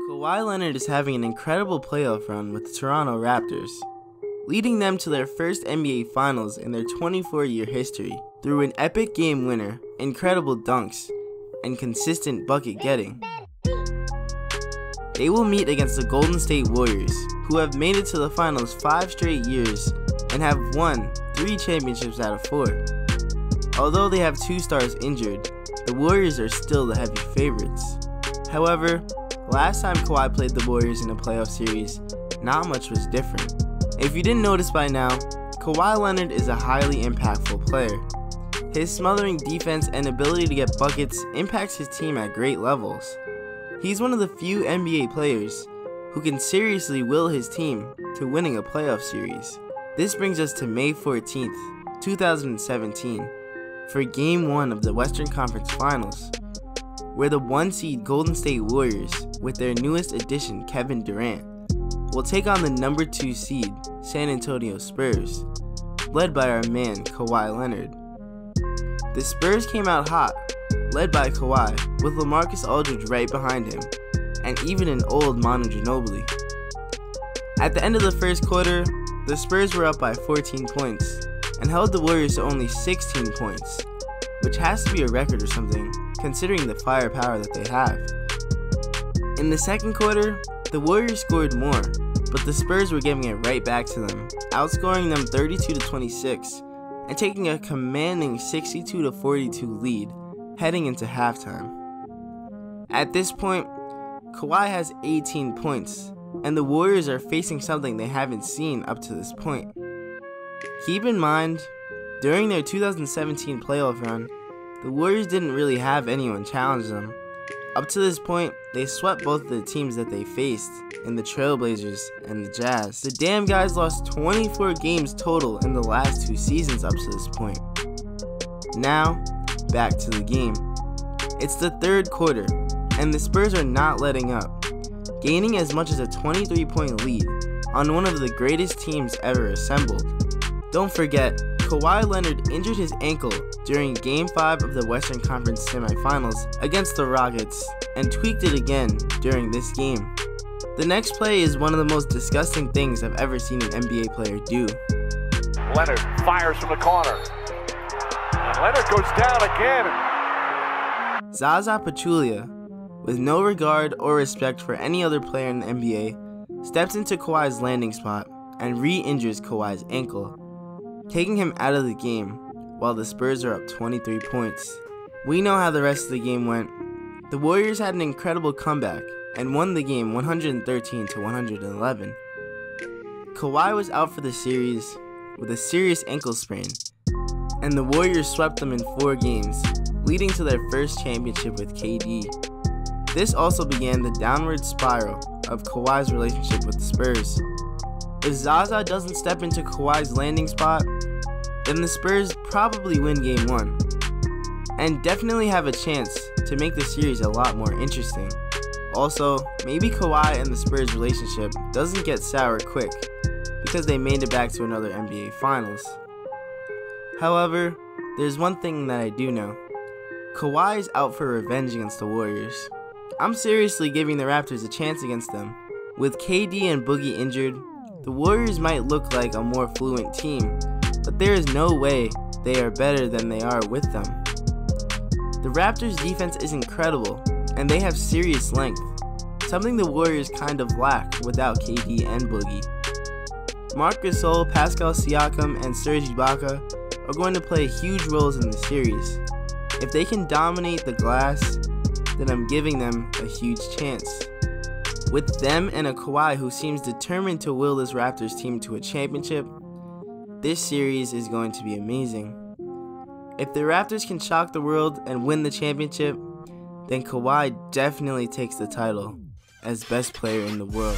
Kawhi Leonard is having an incredible playoff run with the Toronto Raptors, leading them to their first NBA Finals in their 24-year history through an epic game winner, incredible dunks, and consistent bucket getting. They will meet against the Golden State Warriors, who have made it to the Finals 5 straight years and have won 3 championships out of 4. Although they have 2 stars injured, the Warriors are still the heavy favorites. However, last time Kawhi played the Warriors in a playoff series, not much was different. If you didn't notice by now, Kawhi Leonard is a highly impactful player. His smothering defense and ability to get buckets impacts his team at great levels. He's one of the few NBA players who can seriously will his team to winning a playoff series. This brings us to May 14th, 2017, for Game 1 of the Western Conference Finals, where the 1-seed Golden State Warriors, with their newest addition Kevin Durant, will take on the number 2 seed San Antonio Spurs, led by our man Kawhi Leonard. The Spurs came out hot, led by Kawhi, with LaMarcus Aldridge right behind him, and even an old Manu Ginobili. At the end of the first quarter, the Spurs were up by 14 points, and held the Warriors to only 16 points, which has to be a record or something, considering the firepower that they have. In the second quarter, the Warriors scored more, but the Spurs were giving it right back to them, outscoring them 32-26, and taking a commanding 62-42 lead heading into halftime. At this point, Kawhi has 18 points, and the Warriors are facing something they haven't seen up to this point. Keep in mind, during their 2017 playoff run, the Warriors didn't really have anyone challenge them. Up to this point, they swept both of the teams that they faced in the Trailblazers and the Jazz. The damn guys lost 24 games total in the last 2 seasons up to this point. Now, back to the game. It's the third quarter, and the Spurs are not letting up, gaining as much as a 23-point lead on one of the greatest teams ever assembled. Don't forget, Kawhi Leonard injured his ankle during Game 5 of the Western Conference semifinals against the Rockets and tweaked it again during this game. The next play is one of the most disgusting things I've ever seen an NBA player do. Leonard fires from the corner. And Leonard goes down again. Zaza Pachulia, with no regard or respect for any other player in the NBA, steps into Kawhi's landing spot and re-injures Kawhi's ankle, taking him out of the game while the Spurs are up 23 points. We know how the rest of the game went. The Warriors had an incredible comeback and won the game 113-111. Kawhi was out for the series with a serious ankle sprain, and the Warriors swept them in 4 games, leading to their first championship with KD. This also began the downward spiral of Kawhi's relationship with the Spurs. If Zaza doesn't step into Kawhi's landing spot, then the Spurs probably win Game 1, and definitely have a chance to make the series a lot more interesting. Also, maybe Kawhi and the Spurs relationship doesn't get sour quick, because they made it back to another NBA Finals. However, there's one thing that I do know. Kawhi is out for revenge against the Warriors. I'm seriously giving the Raptors a chance against them. With KD and Boogie injured, the Warriors might look like a more fluent team, but there is no way they are better than they are with them. The Raptors' defense is incredible, and they have serious length, something the Warriors kind of lack without KD and Boogie. Marc Gasol, Pascal Siakam, and Serge Ibaka are going to play huge roles in the series. If they can dominate the glass, then I'm giving them a huge chance. With them and a Kawhi who seems determined to will this Raptors team to a championship, this series is going to be amazing. If the Raptors can shock the world and win the championship, then Kawhi definitely takes the title as best player in the world.